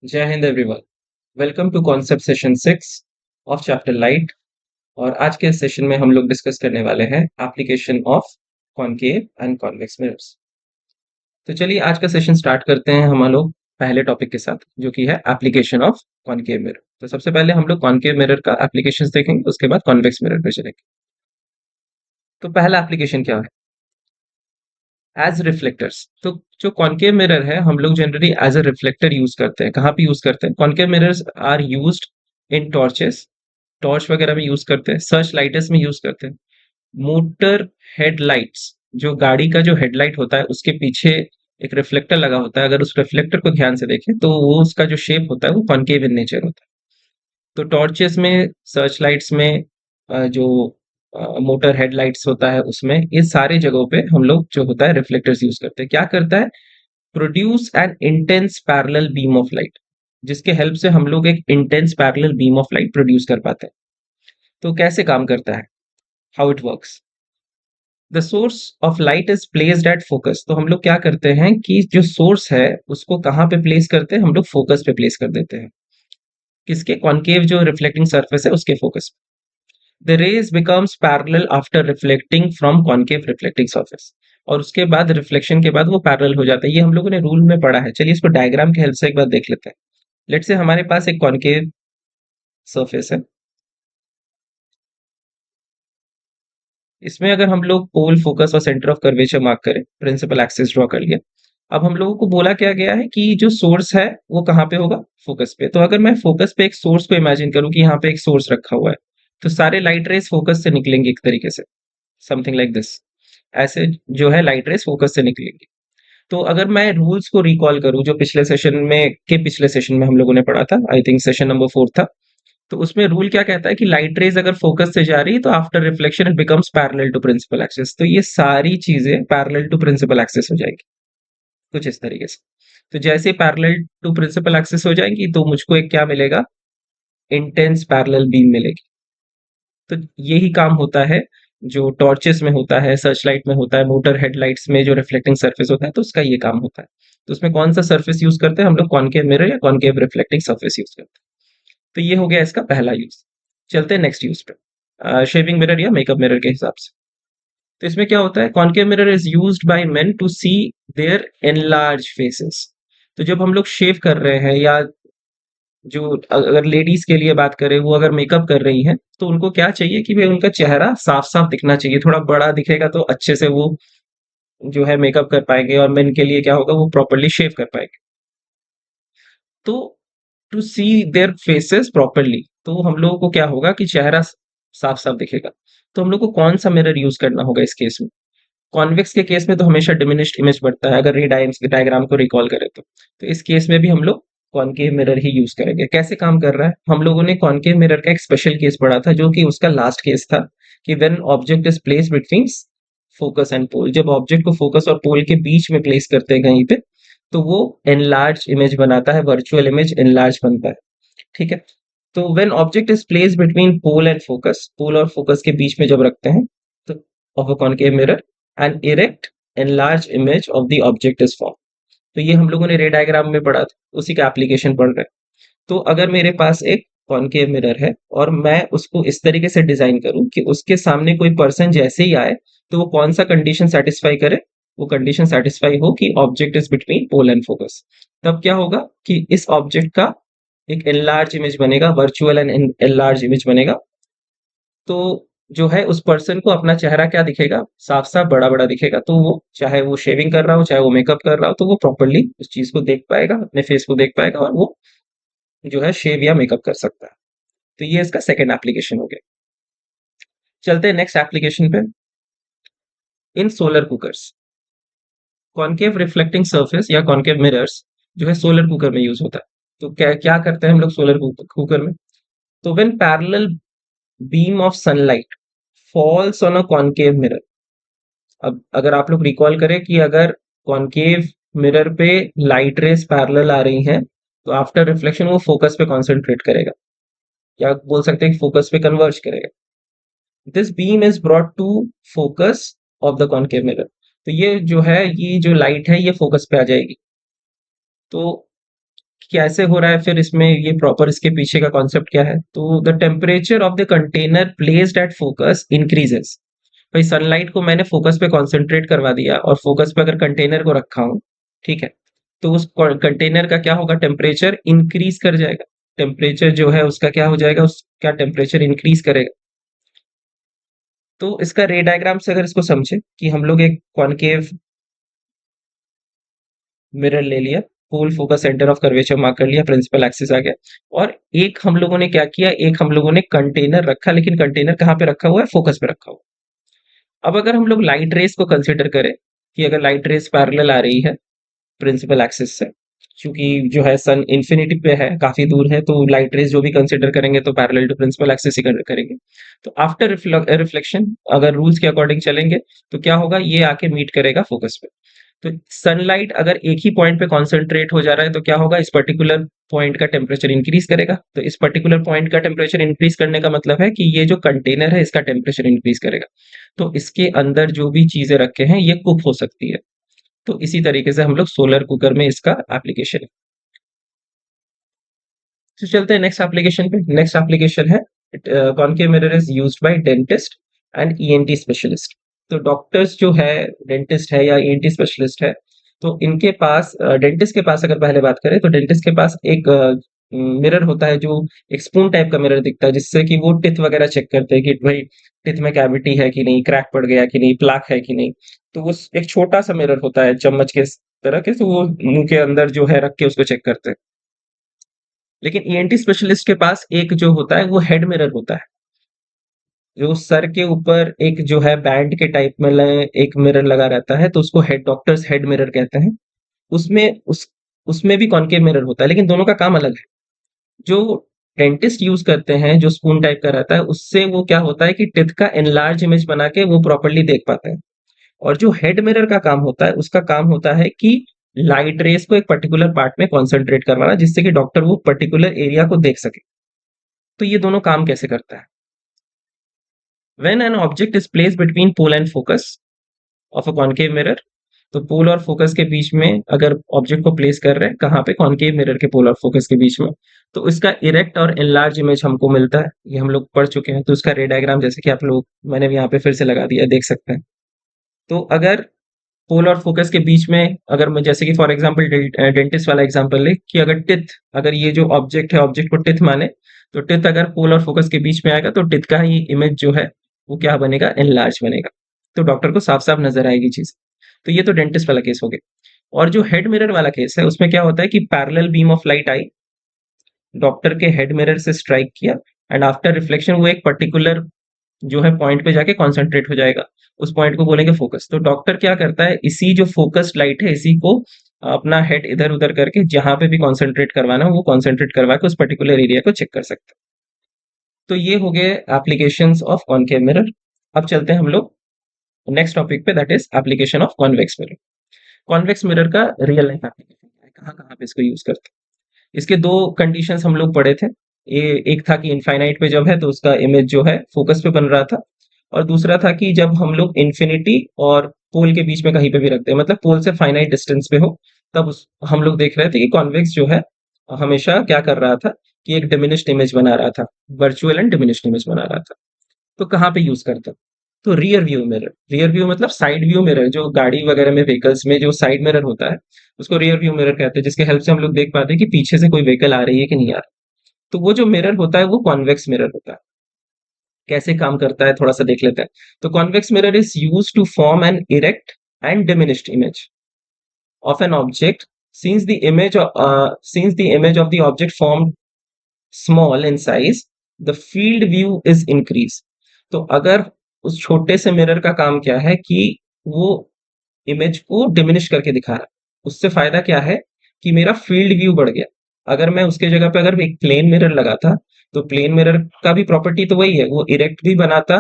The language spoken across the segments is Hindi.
जय Hind everyone. Welcome to concept session 6 of chapter light. और आज के सेशन में हम लोग डिस्कस करने वाले हैं application of concave and convex mirrors. तो चलिए आज का सेशन स्टार्ट करते हैं हम लोग पहले टॉपिक के साथ, जो कि है एप्लीकेशन ऑफ कॉनकेव मिरर। तो सबसे पहले हम लोग कॉनकेव मिरर का एप्लीकेशंस देखेंगे, उसके बाद कॉन्वेक्स मिरर पे चलेंगे। तो पहला एप्लीकेशन क्या है? As reflectors. तो जो कॉनकेव मिरर है हम लोग generally as a reflector use करते हैं। कहाँ पे यूज करते हैं? Concave mirrors are used in torches, torch वगैरह में यूज करते हैं, सर्च लाइटर्स में यूज करते हैं, मोटर हेडलाइट्स, जो गाड़ी का जो हेडलाइट होता है उसके पीछे एक रिफ्लेक्टर लगा होता है। अगर उस रिफ्लेक्टर को ध्यान से देखें तो वो उसका जो शेप होता है वो कॉनकेव इन नेचर होता है। तो टॉर्चेस में, सर्च लाइट्स में, जो मोटर हेडलाइट्स होता है उसमें, इस सारे जगहों पे हम लोग जो होता है रिफ्लेक्टर्स यूज करते हैं। क्या करता है? Produce an intense parallel beam of light, जिसके हेल्प से हम लोग एक intense parallel beam of light produce कर पाते हैं। तो कैसे काम करता है? How it works? The source of light is placed at focus. तो हम लोग क्या करते हैं कि जो सोर्स है उसको कहाँ पे प्लेस करते हैं? हम लोग फोकस पे प्लेस कर देते हैं। किसके? कॉनकेव जो रिफ्लेक्टिंग सरफेस है उसके focus. The rays becomes parallel after reflecting from concave reflecting surface. और उसके बाद रिफ्लेक्शन के बाद वो पैरेलल हो जाता है। ये हम लोगों ने रूल में पढ़ा है। चलिए इसको डायग्राम की हेल्प से एक बार देख लेते हैं। लेट्स से हमारे पास एक कॉनकेव सरफेस है। इसमें अगर हम लोग पोल, फोकस और सेंटर ऑफ कर्वेचर मार्क करें, प्रिंसिपल एक्सिस ड्रॉ कर लिया। अब हम लोगों को बोला क्या गया है कि जो सोर्स है वो कहाँ पे होगा? फोकस पे। तो अगर मैं फोकस पे एक सोर्स को इमेजिन करूं कि यहाँ पे एक सोर्स रखा हुआ है, तो सारे लाइट रेज फोकस से निकलेंगे एक तरीके से, समथिंग लाइक दिस। ऐसे जो है लाइट रेज फोकस से निकलेंगी। तो अगर मैं रूल्स को रिकॉल करूं जो पिछले सेशन में हम लोगों ने पढ़ा था, आई थिंक सेशन नंबर 4 था। तो उसमें रूल क्या कहता है कि लाइट रेज अगर फोकस से जा रही है तो after reflection it becomes parallel to principal axis. तो ये सारी चीजें पैरेलल टू प्रिंसिपल एक्सिस हो जाएगी, कुछ इस तरीके से। तो जैसे पैरेलल टू प्रिंसिपल एक्सिस हो जाएंगी तो मुझको एक क्या मिलेगा? इंटेंस पैरेलल बीम मिलेगी। तो यही काम होता है जो टॉर्चेस में होता है, सर्च लाइट में होता है, मोटर हेडलाइट्स में जो रिफ्लेक्टिंग सरफेस होता है, तो उसका ये काम होता है। तो उसमें कौन सा सरफेस यूज करते हैं हम लोग? कॉनकेव मिरर या कॉनकेव रिफ्लेक्टिंग सरफेस यूज करते हैं। तो ये हो गया इसका पहला यूज। चलते हैं नेक्स्ट यूज पे, शेविंग मिरर या मेकअप मिरर के हिसाब से। तो इसमें क्या होता है? Concave mirror is used by men to see their enlarge faces. तो जब हम लोग शेव कर रहे हैं, या जो अगर लेडीज के लिए बात करें, वो अगर मेकअप कर रही हैं तो उनको क्या चाहिए कि भाई उनका चेहरा साफ साफ दिखना चाहिए। थोड़ा बड़ा दिखेगा तो अच्छे से वो जो है मेकअप कर पाएंगे, और मेन के लिए क्या होगा? वो प्रॉपरली शेव कर पाएंगे। तो to see their faces properly, तो हम लोगों को क्या होगा कि चेहरा साफ साफ दिखेगा। तो हम लोग को कौन सा मिरर यूज करना होगा इस केस में? कॉन्वेक्स के केस में तो हमेशा डिमिनिश्ड इमेज बढ़ता है, अगर रे डायग्राम को रिकॉल करें तो इस केस में भी हम लोग कॉनकेव मिरर ही यूज करेंगे। कैसे काम कर रहा है? हम लोगों ने कॉनकेव मिरर का एक स्पेशल केस पढ़ा था, जो कि उसका लास्ट केस था, कि when object is place between focus and pole. जब ऑब्जेक्ट को फोकस और पोल के बीच में प्लेस करते हैं कहीं पे, तो वो एनलार्ज इमेज बनाता है, वर्चुअल इमेज एनलार्ज बनता है। ठीक है। तो when object is place between pole and focus, pole और फोकस के बीच में जब रखते हैं, तो of a concave mirror an erect enlarge image of the object is form. तो ये हम लोगों ने रे डायग्राम में पढ़ा था, उसी का एप्लीकेशन पढ़ रहे हैं। तो अगर मेरे पास एक कॉनकेव मिरर है और मैं उसको इस तरीके से डिजाइन करूं कि उसके सामने कोई पर्सन जैसे ही आए तो वो कौन सा कंडीशन सेटिस्फाई करे? वो कंडीशन सेटिस्फाई हो कि object is between pole and focus. तब क्या होगा कि इस ऑब्जेक्ट का एक एनलार्ज इमेज बनेगा, वर्चुअल एंड एनलार्ज इमेज बनेगा। तो जो है उस पर्सन को अपना चेहरा क्या दिखेगा? साफ साफ बड़ा बड़ा दिखेगा। तो वो चाहे वो शेविंग कर रहा हो, चाहे वो मेकअप कर रहा हो, तो वो प्रॉपरली उस चीज को देख पाएगा, अपने फेस को देख पाएगा, और वो जो है शेव या मेकअप कर सकता है। तो ये इसका सेकंड एप्लीकेशन हो गया। चलते हैं नेक्स्ट एप्लीकेशन पे। In solar cookers, concave reflecting surface या कॉनकेव मिरर्स जो है सोलर कुकर में यूज होता है। तो क्या क्या करते हैं हम लोग सोलर कुकर में? तो when parallel beam of sunlight falls on a concave mirror. अब अगर आप लोग रिकॉल करें कि अगर कॉनकेव मिरर पे लाइट रेस पैरेलल आ रही हैं, तो आफ्टर रिफ्लेक्शन वो फोकस पे कॉन्सेंट्रेट करेगा, या बोल सकते हैं कि फोकस पे कन्वर्ज करेगा। This beam is brought to focus of the concave mirror. तो ये जो है, ये जो लाइट है ये फोकस पे आ जाएगी। तो कैसे हो रहा है फिर इसमें ये प्रॉपर इसके पीछे का कॉन्सेप्ट क्या है? तो the temperature of the container placed at focus increases. भाई सनलाइट को मैंने फोकस पे कंसंट्रेट करवा दिया और फोकस पे अगर कंटेनर को रखा हूँ, ठीक है, तो उस कंटेनर का क्या होगा, टेम्परेचर इंक्रीज कर जाएगा। टेम्परेचर जो है उसका क्या हो जाएगा, उसका टेम्परेचर इंक्रीज करेगा। तो इसका रे डायग्राम से अगर इसको समझे कि हम लोग एक कॉनकेव मिरर ले लिया, pole focus centre of curvature mark कर लिया, प्रिंसिपल एक्सिस आ गया, और एक हम लोगों ने क्या किया, एक हम लोगों ने कंटेनर रखा, लेकिन कंटेनर कहाँ पे रखा हुआ है, फोकस पे रखा हुआ। अब अगर हम लोग लाइट रेस को कंसिडर करें कि अगर लाइट रेस पैरेलल आ रही है प्रिंसिपल एक्सिस से, क्योंकि जो है सन इन्फिनिटी पे है, काफी दूर है, तो लाइट रेस जो भी कंसिडर करेंगे तो पैरेलल टू प्रिंसिपल एक्सिस ही करेंगे। तो आफ्टर रिफ्लेक्शन अगर रूल्स के अकॉर्डिंग चलेंगे तो क्या होगा, ये आके मीट करेगा फोकस पे। तो सनलाइट अगर एक ही पॉइंट पे कॉन्सेंट्रेट हो जा रहा है तो क्या होगा, इस पर्टिकुलर पॉइंट का टेम्परेचर इंक्रीज करेगा। तो इस पर्टिकुलर पॉइंट का टेम्परेचर इंक्रीज करने का मतलब है कि ये जो कंटेनर है इसका टेम्परेचर इंक्रीज करेगा। तो इसके अंदर जो भी चीजें रखे हैं ये कुक हो सकती है। तो इसी तरीके से हम लोग सोलर कुकर में इसका एप्लीकेशन है। तो चलते हैं नेक्स्ट एप्लीकेशन पे। नेक्स्ट एप्लीकेशन है concave mirror is used bye dentist and ENT specialist. तो डॉक्टर्स जो है, डेंटिस्ट है या ईएनटी स्पेशलिस्ट है, तो इनके पास, डेंटिस्ट के पास अगर पहले बात करें तो डेंटिस्ट के पास एक मिरर होता है जो एक स्पून टाइप का मिरर दिखता है, जिससे कि वो टिथ वगैरह चेक करते हैं कि भाई टिथ में कैविटी है कि नहीं, क्रैक पड़ गया कि नहीं, प्लाक है कि नहीं। तो वो एक छोटा सा मिरर होता है चम्मच के तरह के, तो वो मुंह के अंदर जो है रख के उसको चेक करते हैं। लेकिन ईएनटी स्पेशलिस्ट के पास एक जो होता है वो हेड मिरर होता है, जो सर के ऊपर एक जो है बैंड के टाइप में एक मिरर लगा रहता है, तो उसको हेड, डॉक्टर्स हेड मिरर कहते हैं। उसमें भी कॉनकेव मिरर होता है, लेकिन दोनों का काम अलग है। जो डेंटिस्ट यूज करते हैं जो स्पून टाइप का रहता है, उससे वो क्या होता है कि टिथ का एनलार्ज इमेज बना के वो प्रॉपरली देख पाते हैं। और जो हेड मिरर का काम होता है, उसका काम होता है कि लाइट रेस को एक पर्टिकुलर पार्ट में कॉन्सेंट्रेट करवाना, जिससे कि डॉक्टर वो पर्टिकुलर एरिया को देख सके। तो ये दोनों काम कैसे करता है? When an object is place between pole and focus of a concave mirror, तो पोल और फोकस के बीच में अगर ऑब्जेक्ट को प्लेस कर रहे हैं, कहाँ पे, कॉनकेव मिरर के पोल और फोकस के बीच में, तो इसका इरेक्ट और एनलार्ज इमेज हमको मिलता है। ये हम लोग पढ़ चुके हैं। तो इसका रे डायग्राम जैसे कि आप लोग, मैंने भी यहाँ पे फिर से लगा दिया, देख सकते हैं। तो अगर पोल और फोकस के बीच में, अगर मैं जैसे कि फॉर एग्जांपल डेंटिस्ट वाला एग्जांपल ले कि अगर टिथ, अगर ये जो ऑब्जेक्ट है, ऑब्जेक्ट को टिथ माने, तो टिथ अगर पोल और फोकस के बीच में आएगा तो टिथ का ही इमेज जो है वो क्या बनेगा, एनलार्ज बनेगा। तो डॉक्टर को साफ साफ नजर आएगी चीज। तो ये तो डेंटिस्ट वाला केस हो गया। और जो हेड मिरर वाला केस है, उसमें क्या होता है कि parallel beam of light I, doctor के हेड मिरर से स्ट्राइक किया, एंड आफ्टर रिफ्लेक्शन वो एक पर्टिकुलर जो है पॉइंट पे जाके कॉन्सेंट्रेट हो जाएगा। उस पॉइंट को बोलेंगे फोकस। तो डॉक्टर क्या करता है, इसी जो फोकस्ड लाइट है इसी को अपना हेड इधर उधर करके जहां पे भी कॉन्सेंट्रेट करवाना वो कॉन्सेंट्रेट करवा के उस पर्टिकुलर एरिया को चेक कर सकते हैं। तो ये हो गए एप्लीकेशंस ऑफ कॉनकेव मिरर। अब चलते हैं हम लोग नेक्स्ट टॉपिक पे, that is application of convex mirror. Convex mirror का रियल लाइफ एप्लीकेशन है, कहाँ कहाँ पे इसको यूज करते हैं। इसके दो कंडीशंस हम लोग पढ़े थे। एक था कि इनफाइनाइट पे जब है तो उसका इमेज जो है फोकस पे बन रहा था, और दूसरा था कि जब हम लोग इन्फिनिटी और पोल के बीच में कहीं पे भी रखते हैं, मतलब पोल से फाइनाइट डिस्टेंस पे हो, तब हम लोग देख रहे थे कि कॉन्वेक्स जो है हमेशा क्या कर रहा था कि एक डिमिनिश्ड इमेज बना रहा था, वर्चुअल एंड डिमिनिश्ड इमेज बना रहा था। तो कहाँ पे यूज करते हैं? तो rear view mirror. Rear view मतलब साइड व्यू मिरर, जो गाड़ी वगैरह में, व्हीकल्स में जो साइड मिरर होता है उसको रियर व्यू मिरर कहते हैं, जिसके हेल्प से हम लोग देख पाते हैं कि पीछे से कोई व्हीकल आ रही है कि नहीं आ रही। तो वो जो मिरर होता है वो कॉन्वेक्स मिरर होता है। कैसे काम करता है थोड़ा सा देख लेते हैं। तो convex mirror is use to form an erect and diminished image of an object since the image of the object formed small in size, the field view is increased। तो अगर उस छोटे से मिरर का काम क्या है कि वो इमेज को डिमिनिश करके दिखा रहा है, उससे फायदा क्या है कि मेरा फील्ड व्यू बढ़ गया। अगर मैं उसके जगह पे अगर एक प्लेन मिरर लगाता, तो प्लेन मिरर का भी प्रॉपर्टी तो वही है, वो इरेक्ट भी बनाता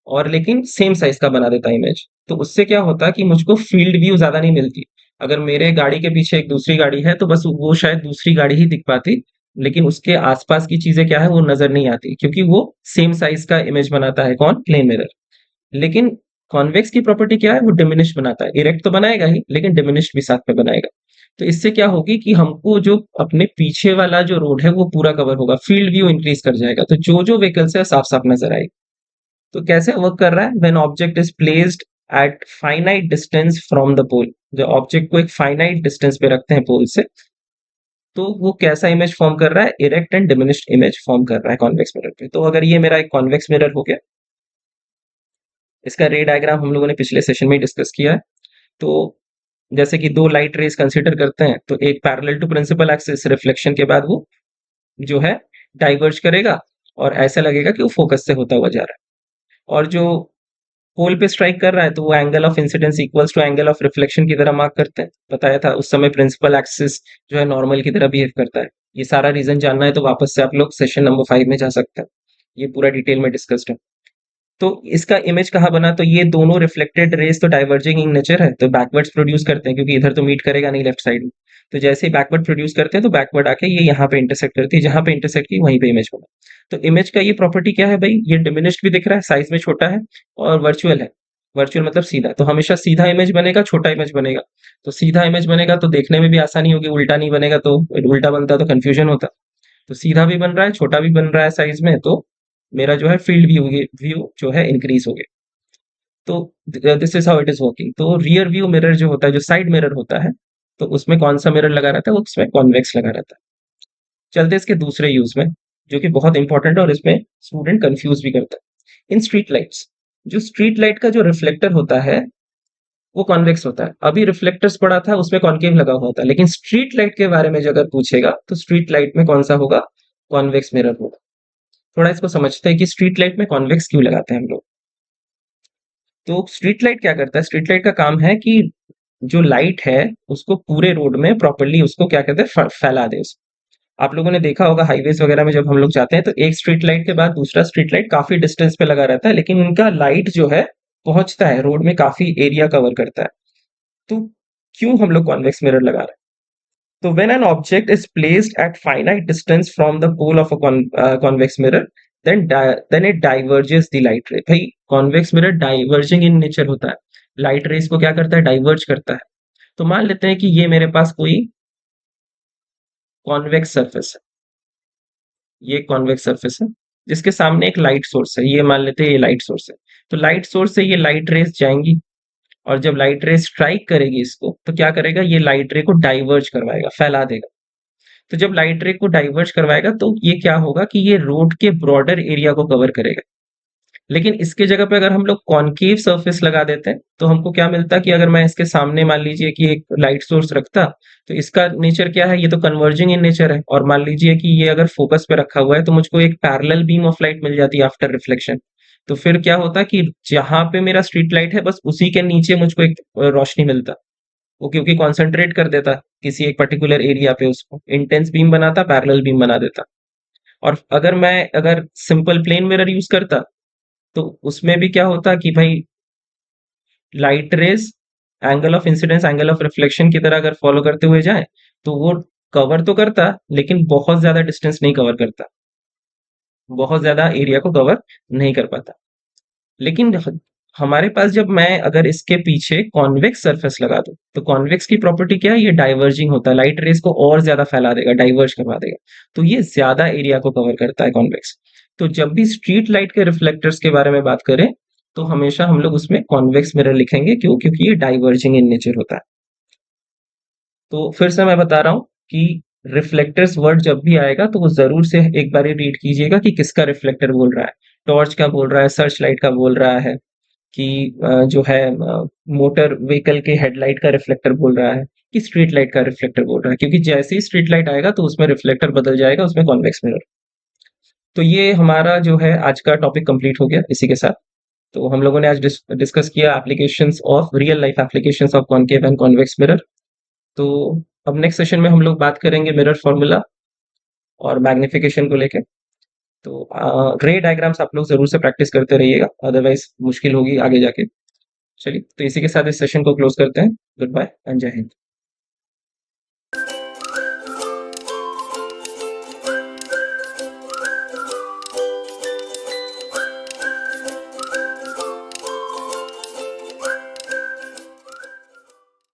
और लेकिन सेम साइज का बना देता इमेज। तो उससे क्या होता कि मुझको फील्ड व्यू ज्यादा नहीं मिलती। अगर मेरे गाड़ी के पीछे एक दूसरी गाड़ी है तो बस वो शायद दूसरी गाड़ी ही दिख पाती, लेकिन उसके आसपास की चीजें क्या है वो नजर नहीं आती, क्योंकि वो सेम साइज का इमेज बनाता है, कौन, प्लेन मिरर। लेकिन कॉन्वेक्स की प्रॉपर्टी क्या है, वो डिमिनिश बनाता है। इरेक्ट तो बनाएगा ही लेकिन डिमिनिश भी साथ में बनाएगा। तो इससे क्या होगी कि हमको जो अपने पीछे वाला जो रोड है वो पूरा कवर होगा, फील्ड व्यू इंक्रीज कर जाएगा, तो जो जो व्हीकल्स है साफ साफ नजर आएगी। तो कैसे वर्क कर रहा है, when object is placed at finite distance from the pole, जो ऑब्जेक्ट को एक फाइनाइट डिस्टेंस पे रखते हैं पोल से, तो वो कैसा इमेज फॉर्म कर रहा है, erect and diminished image form कर रहा है कॉन्वेक्स मिरर पे। तो अगर ये मेरा एक कॉन्वेक्स मिरर हो गया, इसका रे डायग्राम हम लोगों ने पिछले सेशन में डिस्कस किया है। तो जैसे कि दो लाइट रेज कंसीडर करते हैं, तो एक parallel to principal axis reflection के बाद वो जो है डाइवर्ज करेगा, और ऐसा लगेगा कि वो फोकस से होता हुआ जा रहा है। और जो पोल पे स्ट्राइक कर रहा है, तो वो angle of incidence equals to angle of reflection की तरह मार्क करते हैं। बताया था उस समय प्रिंसिपल एक्सिस जो है नॉर्मल की तरह बिहेव करता है। ये सारा रीजन जानना है तो वापस से आप लोग सेशन नंबर 5 में जा सकते हैं, ये पूरा डिटेल में डिस्कस्ड है। तो इसका इमेज कहाँ बना, तो ये दोनों रिफ्लेक्टेड रेज तो डाइवर्जिंग इन नेचर है, तो बैकवर्ड्स प्रोड्यूस करते हैं, क्योंकि इधर तो मीट करेगा नहीं लेफ्ट साइड में। तो जैसे ही बैकवर्ड प्रोड्यूस करते हैं, तो बैकवर्ड आके ये यहाँ पे इंटरसेक्ट करती है, जहां पे इंटरसेक्ट की वहीं पे इमेज बना। तो इमेज का ये प्रॉपर्टी क्या है भाई, ये डिमिनिश्ड भी दिख रहा है, साइज में छोटा है, और वर्चुअल है। वर्चुअल मतलब सीधा, तो हमेशा सीधा इमेज बनेगा, छोटा इमेज बनेगा। तो सीधा इमेज बनेगा तो देखने में भी आसानी होगी, उल्टा नहीं बनेगा तो, उल्टा बनता तो कंफ्यूजन होता। तो सीधा भी बन रहा है, छोटा भी बन रहा है साइज में, तो मेरा जो है फील्ड व्यू व्यू जो है इंक्रीज हो गया। तो this is how it is working. तो रियर व्यू मिरर जो होता है, जो साइड मिरर होता है, तो उसमें कौन सा मिरर लगा रहता है, वो उसमें कॉन्वेक्स लगा रहता है। चलते इसके दूसरे यूज में, जो कि बहुत इंपॉर्टेंट है और इसमें स्टूडेंट कंफ्यूज भी करता है। इन स्ट्रीट लाइट्स, जो स्ट्रीट लाइट का जो रिफ्लेक्टर होता है वो कॉन्वेक्स होता है। अभी रिफ्लेक्टर्स पड़ा था उसमें कॉन्केव लगा हुआ था, लेकिन स्ट्रीट लाइट के बारे में जो अगर पूछेगा तो स्ट्रीट लाइट में कौन सा होगा, कॉन्वेक्स मिरर होगा। थोड़ा इसको समझते हैं कि स्ट्रीट लाइट में कॉन्वेक्स क्यों लगाते हैं हम लोग। तो स्ट्रीट लाइट क्या करता है, स्ट्रीट लाइट का काम है कि जो लाइट है उसको पूरे रोड में प्रॉपर्ली उसको क्या कहते हैं, फैला दे उसको। आप लोगों ने देखा होगा हाईवेज वगैरह में जब हम लोग जाते हैं, तो एक स्ट्रीट लाइट के बाद दूसरा स्ट्रीट लाइट काफी डिस्टेंस पे लगा रहता है, लेकिन उनका लाइट जो है पहुंचता है रोड में, काफी एरिया कवर करता है। तो क्यों हम लोग कॉन्वेक्स मिरर लगा रहे हैं, तो when an object is placed at finite distance from the pole of a convex mirror, then it diverges the light ray. भाई convex mirror diverging in nature होता है, लाइट रेस को क्या करता है, डाइवर्ज करता है। तो मान लेते हैं कि ये मेरे पास कोई कॉन्वेक्स सरफेस है, ये कॉन्वेक्स सरफेस है जिसके सामने एक लाइट सोर्स है, ये मान लेते हैं ये लाइट सोर्स है। तो लाइट सोर्स से ये लाइट रेस जाएंगी, और जब लाइट रे स्ट्राइक करेगी इसको, तो क्या करेगा, ये लाइट रे को डाइवर्ज करवाएगा, फैला देगा। तो जब लाइट रे को डाइवर्ज करवाएगा तो ये क्या होगा कि ये रोड के ब्रॉडर एरिया को कवर करेगा। लेकिन इसके जगह पे अगर हम लोग कॉनकेव सरफेस लगा देते हैं, तो हमको क्या मिलता कि अगर मैं इसके सामने मान लीजिए कि एक लाइट सोर्स रखता, तो इसका नेचर क्या है, ये तो कन्वर्जिंग इन नेचर है, और मान लीजिए कि ये अगर फोकस पे रखा हुआ है, तो मुझको एक पैरेलल बीम ऑफ लाइट मिल जाती है आफ्टर रिफ्लेक्शन। तो फिर क्या होता कि जहां पे मेरा स्ट्रीट लाइट है बस उसी के नीचे मुझको एक रोशनी मिलता, वो क्योंकि कॉन्सेंट्रेट कर देता किसी एक पर्टिकुलर एरिया पे, उसको इंटेंस बीम बनाता, पैरेलल बीम बना देता। और अगर सिंपल प्लेन मिरर यूज करता, तो उसमें भी क्या होता कि भाई light rays angle of incidence angle of reflection की तरह अगर फॉलो करते हुए जाए, तो वो कवर तो करता, लेकिन बहुत ज्यादा डिस्टेंस नहीं कवर करता, बहुत ज्यादा एरिया को कवर नहीं कर पाता। लेकिन हमारे पास जब मैं अगर इसके पीछे कॉन्वेक्स सरफेस लगा दूं, तो कॉन्वेक्स की प्रॉपर्टी क्या है, ये डाइवर्जिंग होता है, लाइट रेस को और ज्यादा फैला देगा, डाइवर्ज करवा देगा। तो ये ज्यादा एरिया को कवर करता है कॉन्वेक्स। तो जब भी स्ट्रीट लाइट के रिफ्लेक्टर्स के बारे में बात करें, तो हमेशा हम लोग उसमें कॉन्वेक्स मिरर लिखेंगे, क्यों, क्योंकि ये डाइवर्जिंग इन नेचर होता है। तो फिर से मैं बता रहा हूँ कि रिफ्लेक्टर्स वर्ड जब भी आएगा तो वो जरूर से एक बार रीड कीजिएगा कि किसका रिफ्लेक्टर बोल रहा है, टॉर्च का बोल रहा है, सर्च लाइट का बोल रहा है, कि जो है मोटर व्हीकल के हेडलाइट का रिफ्लेक्टर बोल रहा है, कि स्ट्रीट लाइट का रिफ्लेक्टर बोल रहा है। क्योंकि जैसे ही स्ट्रीट लाइट आएगा तो उसमें रिफ्लेक्टर बदल जाएगा, उसमें कॉन्वेक्स मिरर। तो ये हमारा जो है आज का टॉपिक कंप्लीट हो गया इसी के साथ। तो हम लोगों ने आज डिस्कस किया applications of real life applications of concave and convex mirror. तो अब नेक्स्ट सेशन में हम लोग बात करेंगे मिरर फॉर्मूला और मैग्निफिकेशन को लेके। तो रे डायग्राम्स आप लोग जरूर से प्रैक्टिस करते रहिएगा, अदरवाइज मुश्किल होगी आगे जाके। चलिए, तो इसी के साथ इस सेशन को क्लोज करते हैं। गुड बाय एंड जय हिंद।